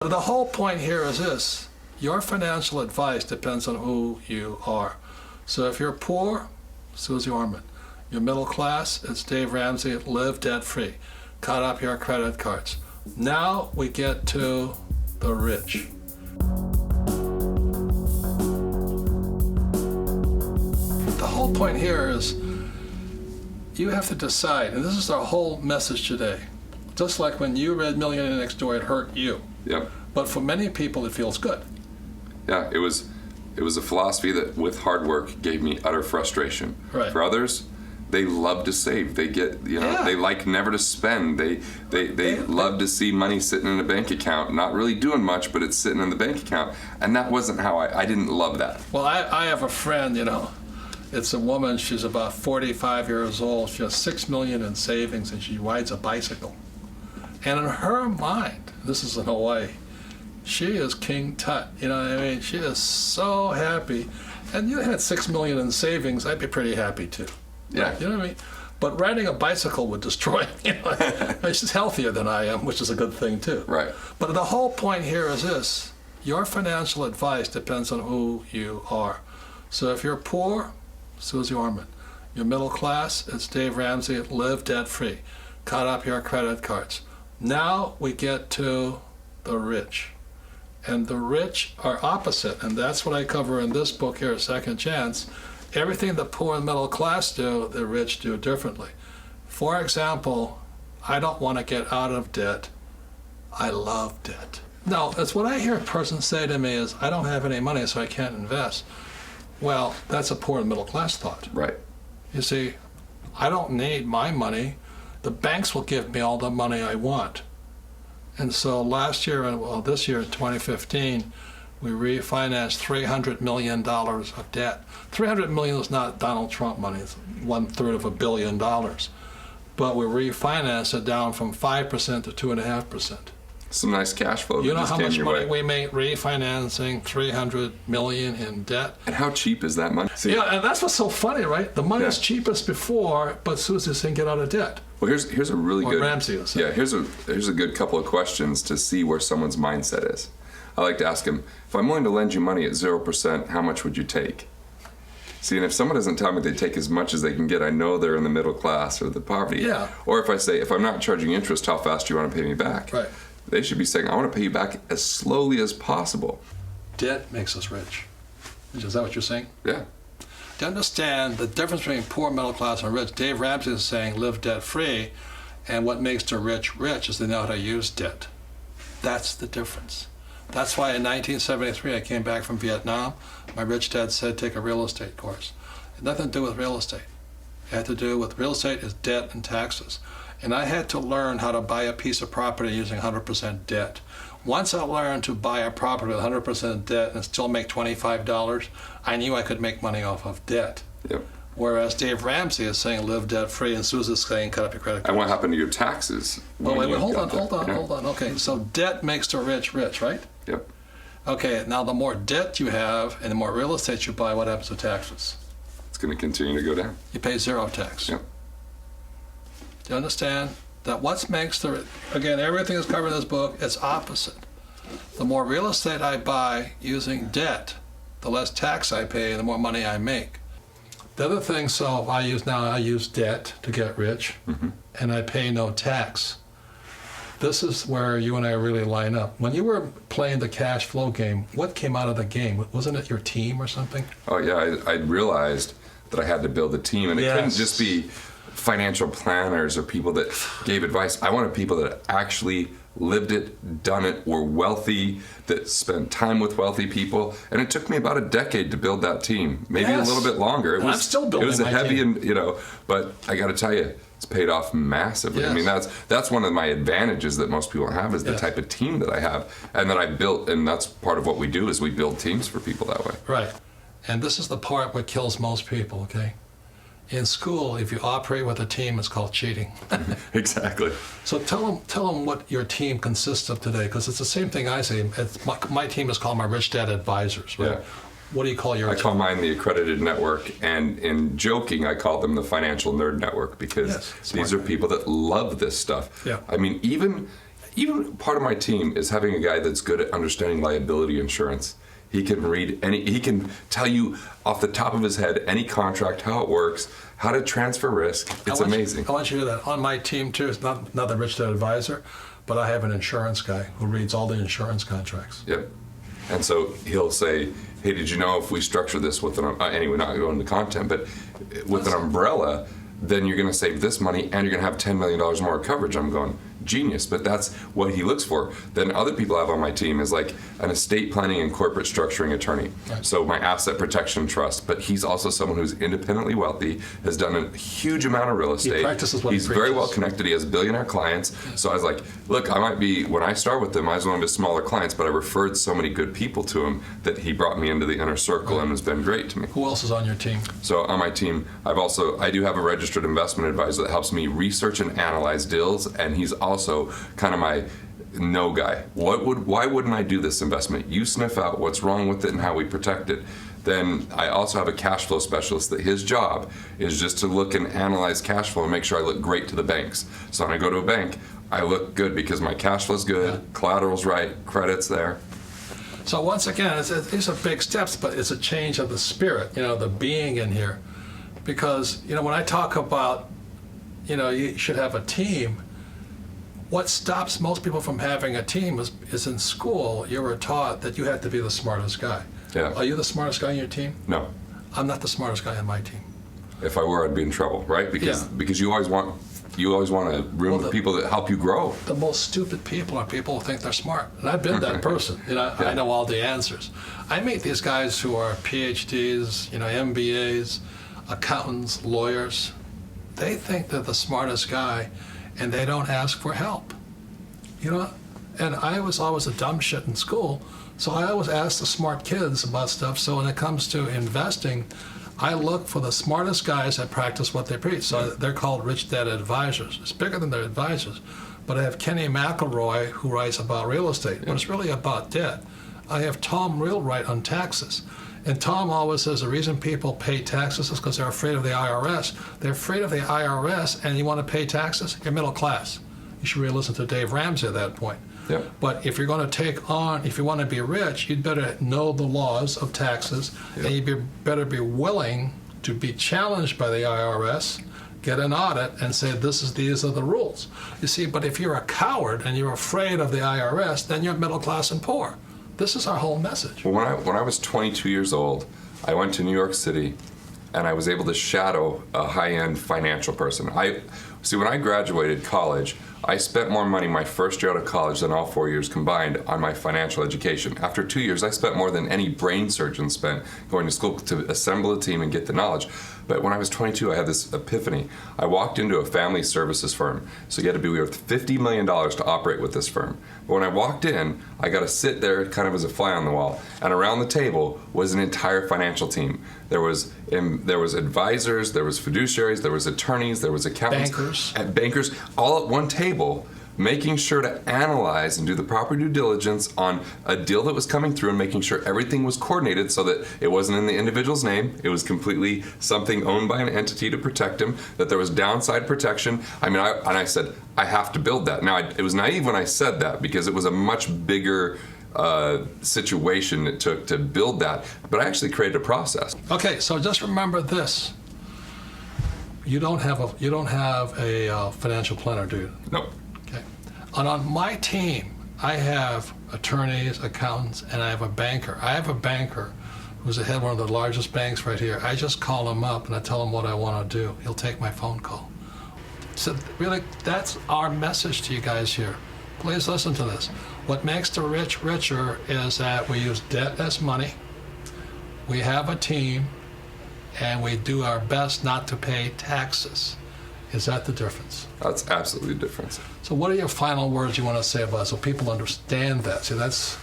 The whole point here is this: your financial advice depends on who you are. So if you're poor, Suze Orman. You're middle class, it's Dave Ramsey, live debt-free. Cut up your credit cards. Now we get to the rich. The whole point here is you have to decide, and this is our whole message today. Just like when you read Millionaire Next Door, it hurt you. Yep. But for many people, it feels good. Yeah, it was a philosophy that, with hard work, gave me utter frustration. Right. For others, they love to save. They get, they like never to spend. They love to see money sitting in a bank account, not really doing much, but it's sitting in the bank account. And that wasn't how I didn't love that. Well, I have a friend, it's a woman, she's about 45 years old. She has $6 million in savings and she rides a bicycle. And in her mind, this is in Hawaii, she is King Tut. You know what I mean? She is so happy. And you had $6 million in savings, I'd be pretty happy too. Yeah. You know what I mean? But riding a bicycle would destroy me. She's healthier than I am, which is a good thing too. Right. But the whole point here is this: your financial advice depends on who you are. So if you're poor, Suze Orman. You're middle class, it's Dave Ramsey, live debt-free. Cut up your credit cards. Now we get to the rich. And the rich are opposite, and that's what I cover in this book here, Second Chance. Everything the poor and middle class do, the rich do differently. For example, I don't want to get out of debt. I love debt. No, that's what I hear a person say to me is, I don't have any money, so I can't invest. Well, that's a poor and middle class thought. Right. You see, I don't need my money. The banks will give me all the money I want. And so last year, this year, 2015, we refinanced $300 million of debt. $300 million is not Donald Trump money. It's 1/3 of $1 billion. But we refinanced it down from 5% to 2.5%. Some nice cash flow. You know how much money we made refinancing $300 million in debt? And how cheap is that money? See, yeah, and that's what's so funny, right? The money is cheapest before, but Suze is saying get out of debt. Well, here's a really good. Ramsey is saying. Yeah, here's a good couple of questions to see where someone's mindset is. I like to ask them, if I'm willing to lend you money at 0%, how much would you take? See, and if someone doesn't tell me they take as much as they can get, I know they're in the middle class or the poverty. Yeah. Or if I say, if I'm not charging interest, how fast do you want to pay me back? Right. They should be saying, I want to pay you back as slowly as possible. Debt makes us rich. Is that what you're saying? Yeah. To understand the difference between poor, middle class, and rich, Dave Ramsey is saying live debt-free, and what makes the rich rich is they know how to use debt. That's the difference. That's why in 1973 I came back from Vietnam. My rich dad said take a real estate course. It had nothing to do with real estate. It had to do with real estate is debt and taxes. And I had to learn how to buy a piece of property using 100% debt. Once I learned to buy a property with 100% debt and still make $25, I knew I could make money off of debt. Yep. Whereas Dave Ramsey is saying live debt-free and Suze is saying cut up your credit card. And what happened to your taxes? Well, wait, hold on. Okay, so debt makes the rich rich, right? Yep. Okay, now the more debt you have and the more real estate you buy, what happens to taxes? It's going to continue to go down. You pay zero tax. Yep. Do you understand that what makes again, everything is covered in this book, it's opposite. The more real estate I buy using debt, the less tax I pay, the more money I make. The other thing, so I use debt to get rich, and I pay no tax. This is where you and I really line up. When you were playing the cash flow game, what came out of the game? Wasn't it your team or something? Oh yeah, I realized that I had to build a team, and it couldn't just be financial planners or people that gave advice. I wanted people that actually lived it, done it, were wealthy, that spent time with wealthy people. And it took me about a decade to build that team, maybe a little bit longer. I'm still building. It was my heavy, team. and but I got to tell you, it's paid off massively. Yes. I mean, that's one of my advantages that most people have is the type of team that I have and that I built. And that's part of what we do is we build teams for people that way. Right. And this is the part what kills most people, okay? In school, if you operate with a team, it's called cheating. Exactly. So tell them what your team consists of today, because it's the same thing I say. My team is called my Rich Dad Advisors, right? Yeah. What do you call your I team? call mine the Accredited Network, and in joking, I call them the Financial Nerd Network because these are people that love this stuff. Yeah. I mean, even even part of my team is having a guy that's good at understanding liability insurance. He can tell you off the top of his head any contract, how it works, how to transfer risk. It's amazing. I want you to do that. On my team too, it's not the Rich Dad Advisor, but I have an insurance guy who reads all the insurance contracts. Yep. And so he'll say, hey, did you know if we structure this with anyway, not going into content, but with an umbrella, then you're going to save this money and you're going to have $10 million more coverage. I'm going, genius, but that's what he looks for. Then other people I have on my team is like an estate planning and corporate structuring attorney. Right. So my asset protection trust, but he's also someone who's independently wealthy, has done a huge amount of real estate. He practices what he's he very well connected. He has billionaire clients. So I was like, look, I might be, when I start with him, I was one of his smaller clients, but I referred so many good people to him that he brought me into the inner circle and has been great to me. Who else is on your team? So on my team, I do have a registered investment advisor that helps me research and analyze deals, and he's also kind of my no guy. Why wouldn't I do this investment? You sniff out what's wrong with it and how we protect it. Then I also have a cash flow specialist that his job is just to look and analyze cash flow and make sure I look great to the banks. So when I go to a bank, I look good because my cash flow's good, collateral's right, credit's there. So once again, these are big steps, but it's a change of the spirit, the being in here. Because, when I talk about, you should have a team, what stops most people from having a team is in school, you were taught that you had to be the smartest guy. Yeah. Are you the smartest guy on your team? No. I'm not the smartest guy on my team. If I were, I'd be in trouble, right? Because you always want a room of people that help you grow. The most stupid people are people who think they're smart. And I've been that person. I know all the answers. I meet these guys who are PhDs, MBAs, accountants, lawyers. They think they're the smartest guy, and they don't ask for help. And I was always a dumb shit in school, so I always ask the smart kids about stuff. So when it comes to investing, I look for the smartest guys that practice what they preach. So they're called Rich Dad Advisors. It's bigger than their advisors. But I have Kenny McElroy, who writes about real estate, but it's really about debt. I have Tom Wheelwright on taxes. And Tom always says the reason people pay taxes is because they're afraid of the IRS. They're afraid of the IRS, and you want to pay taxes? You're middle class. You should really listen to Dave Ramsey at that point. Yep. But if you're going to if you want to be rich, you'd better know the laws of taxes, and you'd better be willing to be challenged by the IRS, get an audit, and say, these are the rules. You see, but if you're a coward and you're afraid of the IRS, then you're middle class and poor. This is our whole message. Well, when I was 22 years old, I went to New York City, and I was able to shadow a high-end financial person. When I graduated college, I spent more money my first year out of college than all 4 years combined on my financial education. After 2 years, I spent more than any brain surgeon spent going to school to assemble a team and get the knowledge. But when I was 22, I had this epiphany. I walked into a family services firm, so you had to be worth $50 million to operate with this firm. But when I walked in, I got to sit there kind of as a fly on the wall, and around the table was an entire financial team. There was advisors, there was fiduciaries, there was attorneys, there was accountants, bankers, all at one table, making sure to analyze and do the proper due diligence on a deal that was coming through and making sure everything was coordinated so that it wasn't in the individual's name, it was completely something owned by an entity to protect him, that there was downside protection. I said, I have to build that. Now, it was naive when I said that because it was a much bigger situation it took to build that, but I actually created a process. Okay, so just remember this. You don't have a financial planner, do you? Nope. Okay. And on my team, I have attorneys, accountants, and I have a banker. I have a banker who's the head of one of the largest banks right here. I just call him up and I tell him what I want to do. He'll take my phone call. So really, that's our message to you guys here. Please listen to this. What makes the rich richer is that we use debt as money, we have a team, and we do our best not to pay taxes. Is that the difference? That's absolutely the difference. So what are your final words you want to say about it so people understand that? See, that's...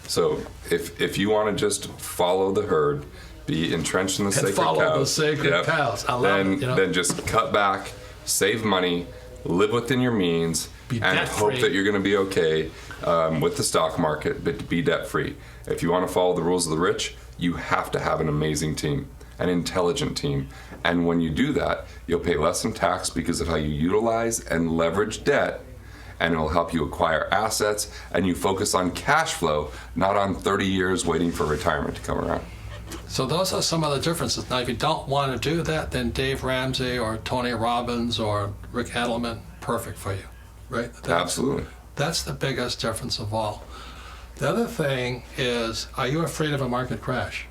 So if you want to just follow the herd, be entrenched in the sacred cows. Follow the sacred cows. I love it. Then just cut back, save money, live within your means, and hope that you're going to be okay with the stock market, but be debt-free. If you want to follow the rules of the rich, you have to have an amazing team, an intelligent team. And when you do that, you'll pay less in tax because of how you utilize and leverage debt. and it'll help you acquire assets, and you focus on cash flow, not on 30 years waiting for retirement to come around. So those are some of the differences. Now, if you don't want to do that, then Dave Ramsey or Tony Robbins or Rick Edelman, perfect for you, right? Absolutely. That's the biggest difference of all. The other thing is, are you afraid of a market crash?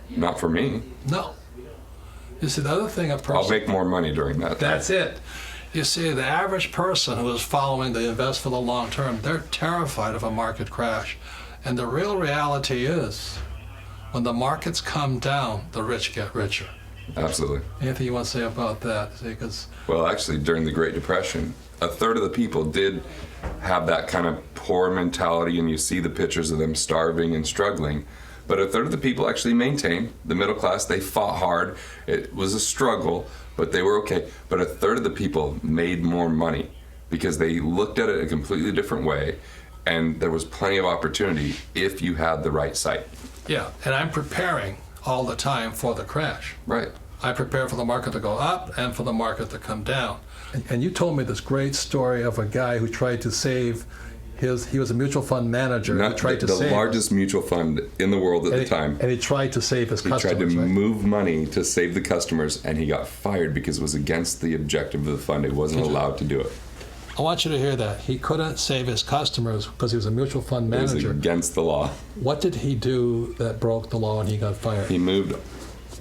Not for me. No. You see, the other thing a person... I'll make more money during that time. That's it. You see, the average person who is following the invest for the long term, they're terrified of a market crash. And the real reality is, when the markets come down, the rich get richer. Absolutely. Anything you want to say about that? See, 'cause well, actually, during the Great Depression, a third of the people did have that kind of poor mentality, and you see the pictures of them starving and struggling. But a third of the people actually maintained the middle class. They fought hard. It was a struggle, but they were okay. But a third of the people made more money because they looked at it a completely different way, and there was plenty of opportunity if you had the right sight. Yeah, and I'm preparing all the time for the crash. Right. I prepare for the market to go up and for the market to come down. And you told me this great story of a guy who tried to save he was a mutual fund manager. Not who tried to the save largest mutual fund in the world at the time. And he tried to save his customers. He tried to right? move money to save the customers, and he got fired because it was against the objective of the fund. He wasn't allowed to do it. I want you to hear that. He couldn't save his customers because he was a mutual fund manager. It was against the law. What did he do that broke the law and he got fired? He moved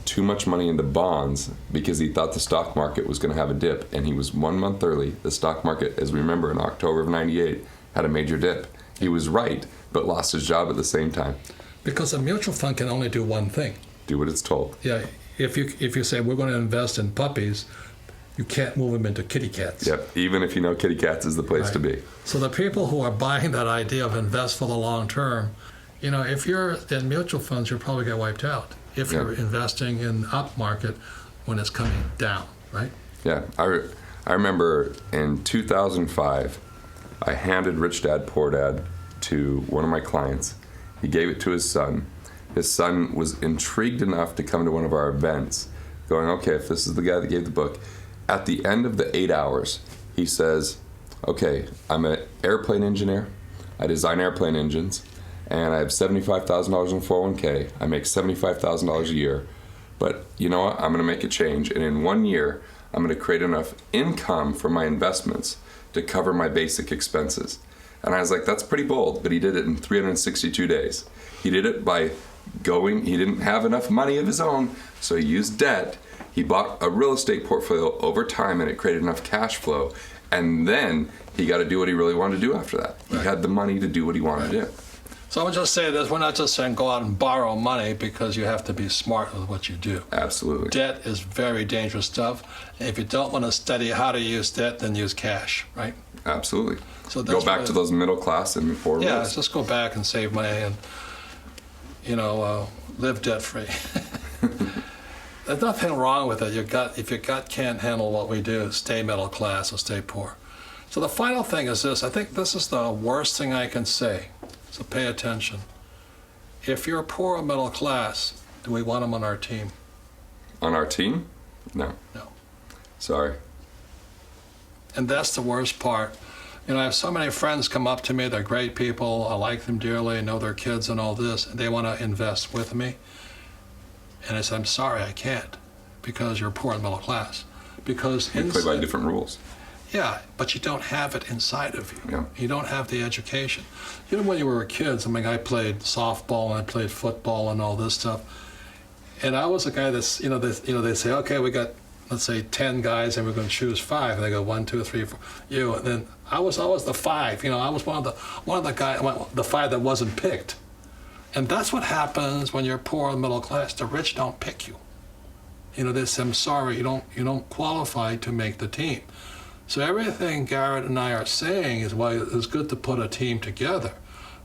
too much money into bonds because he thought the stock market was going to have a dip, and he was 1 month early. The stock market, as we remember, in October of '98, had a major dip. He was right, but lost his job at the same time. Because a mutual fund can only do one thing. Do what it's told. Yeah, if you say we're going to invest in puppies, you can't move them into kitty cats. Yep, even if you know kitty cats is the place to be. So the people who are buying that idea of invest for the long term, if you're in mutual funds, you'll probably get wiped out. If you're investing in up market when it's coming down, right? Yeah, I remember in 2005, I handed Rich Dad, Poor Dad to one of my clients. He gave it to his son. His son was intrigued enough to come to one of our events, going, okay, if this is the guy that gave the book. At the end of the 8 hours, he says, okay, I'm an airplane engineer. I design airplane engines, and I have $75,000 in 401k. I make $75,000 a year. But you know what? I'm going to make a change, and in 1 year, I'm going to create enough income for my investments to cover my basic expenses. And I was like, that's pretty bold, but he did it in 362 days. He did it by he didn't have enough money of his own, so he used debt. He bought a real estate portfolio over time, and it created enough cash flow. And then he got to do what he really wanted to do after that. He had the money to do what he wanted to do. So I would just say this, we're not just saying go out and borrow money, because you have to be smart with what you do. Absolutely. Debt is very dangerous stuff. And if you don't want to study how to use debt, then use cash, right? Absolutely. So go back to those middle class and poor rules. Yeah, just go back and save money and, live debt free. There's nothing wrong with it. If your gut can't handle what we do, stay middle class or stay poor. So the final thing is this. I think this is the worst thing I can say. So pay attention. If you're poor or middle class, do we want them on our team? On our team? No. No. Sorry. And that's the worst part. I have so many friends come up to me. They're great people. I like them dearly. I know their kids and all this. And they want to invest with me. And I said, I'm sorry, I can't, because you're poor and middle class. Because you play by different rules. Yeah, but you don't have it inside of you. Yeah. You don't have the education. When you were kids, I played softball and I played football and all this stuff. And I was a guy that's, they say, okay, we got, let's say 10 guys and we're going to choose 5. And they go 1, 2, 3, 4. And then I was always the 5. I was one of the guys, the 5 that wasn't picked. And that's what happens when you're poor and middle class. The rich don't pick you. They say, I'm sorry, you don't qualify to make the team. So everything Garrett and I are saying is why it's good to put a team together.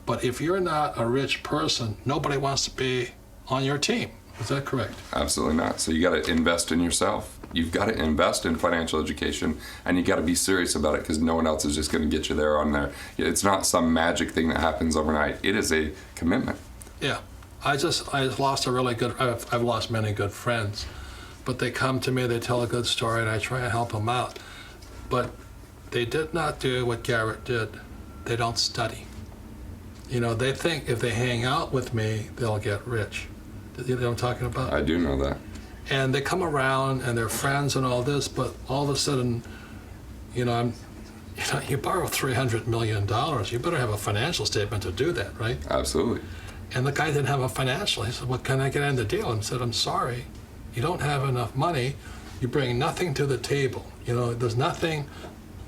But if you're not a rich person, nobody wants to be on your team. Is that correct? Absolutely not. So you got to invest in yourself. You've got to invest in financial education, and you got to be serious about it, because no one else is just going to get you there on there. It's not some magic thing that happens overnight. It is a commitment. Yeah. I lost a really good, I've lost many good friends, but they come to me, they tell a good story, and I try and help them out. But they did not do what Garrett did. They don't study. You know, they think if they hang out with me, they'll get rich. You know what I'm talking about? I do know that. And they come around and they're friends and all this, but all of a sudden, you know, you borrow $300 million. You better have a financial statement to do that, right? Absolutely. And the guy didn't have a financial. He said, "Well, can I get in the deal?" And said, "I'm sorry, you don't have enough money. You bring nothing to the table. You know, there's nothing.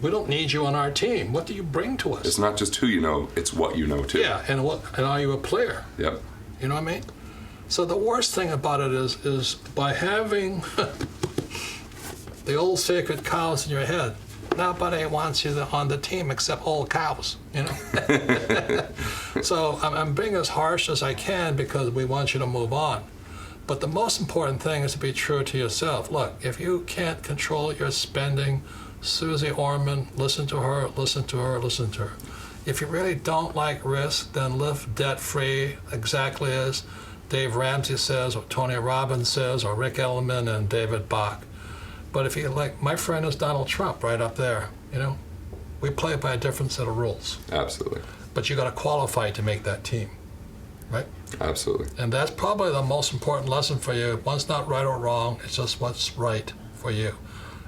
We don't need you on our team. What do you bring to us?" It's not just who you know; it's what you know too. Yeah, and are you a player? Yep. You know what I mean? So the worst thing about it is by having the old sacred cows in your head, nobody wants you on the team except old cows, you know? So I'm being as harsh as I can because we want you to move on. But the most important thing is to be true to yourself. Look, if you can't control your spending, Suze Orman, listen to her, listen to her, listen to her. If you really don't like risk, then live debt-free, exactly as Dave Ramsey says, or Tony Robbins says, or Rick Ellerman and David Bach. But if you like, my friend is Donald Trump right up there, you know? We play by a different set of rules. Absolutely. But you got to qualify to make that team, right? Absolutely. And that's probably the most important lesson for you. One's not right or wrong, it's just what's right for you.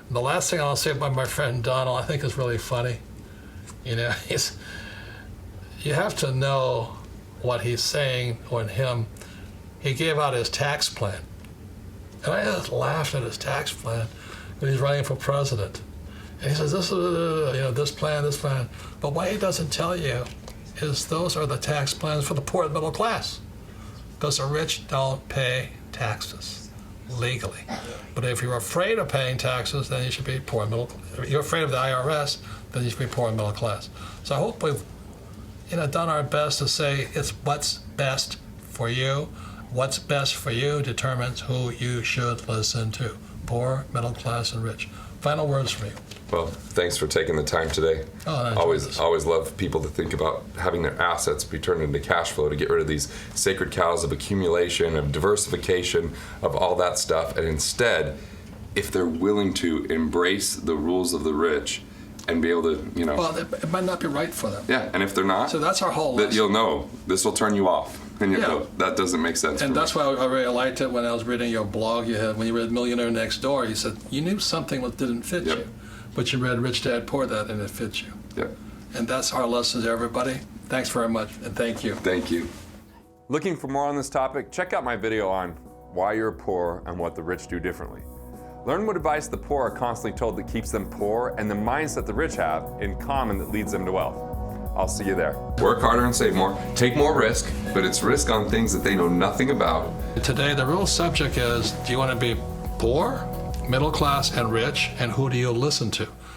And the last thing I'll say about my friend Donald, I think is really funny. You know, you have to know what he's saying when he gave out his tax plan. And I just laughed at his tax plan when he's running for president. And he says, this is, you know, this plan. But what he doesn't tell you is those are the tax plans for the poor and middle class. Because the rich don't pay taxes legally. But if you're afraid of paying taxes, then you should be poor and middle class. If you're afraid of the IRS, then you should be poor and middle class. So I hope we've, you know, done our best to say it's what's best for you. What's best for you determines who you should listen to. Poor, middle class, and rich. Final words from you. Well, thanks for taking the time today. Always love people to think about having their assets be turned into cash flow to get rid of these sacred cows of accumulation, of diversification, of all that stuff. And instead, if they're willing to embrace the rules of the rich and be able to, you know. Well, it might not be right for them. Yeah, and if they're not, so that's our whole lesson. That you'll know this will turn you off. And you know, that doesn't make sense. And that's why I really liked it when I was reading your blog you had when you read Millionaire Next Door. You said you knew something that didn't fit you, but you read Rich Dad Poor Dad and it fits you. Yep. And that's our lessons, everybody. Thanks very much, and thank you. Thank you. Looking for more on this topic? Check out my video on why you're poor and what the rich do differently. Learn what advice the poor are constantly told that keeps them poor and the mindset the rich have in common that leads them to wealth. I'll see you there. Work harder and save more. Take more risk, but it's risk on things that they know nothing about. Today, the real subject is, do you want to be poor, middle class, and rich, and who do you listen to?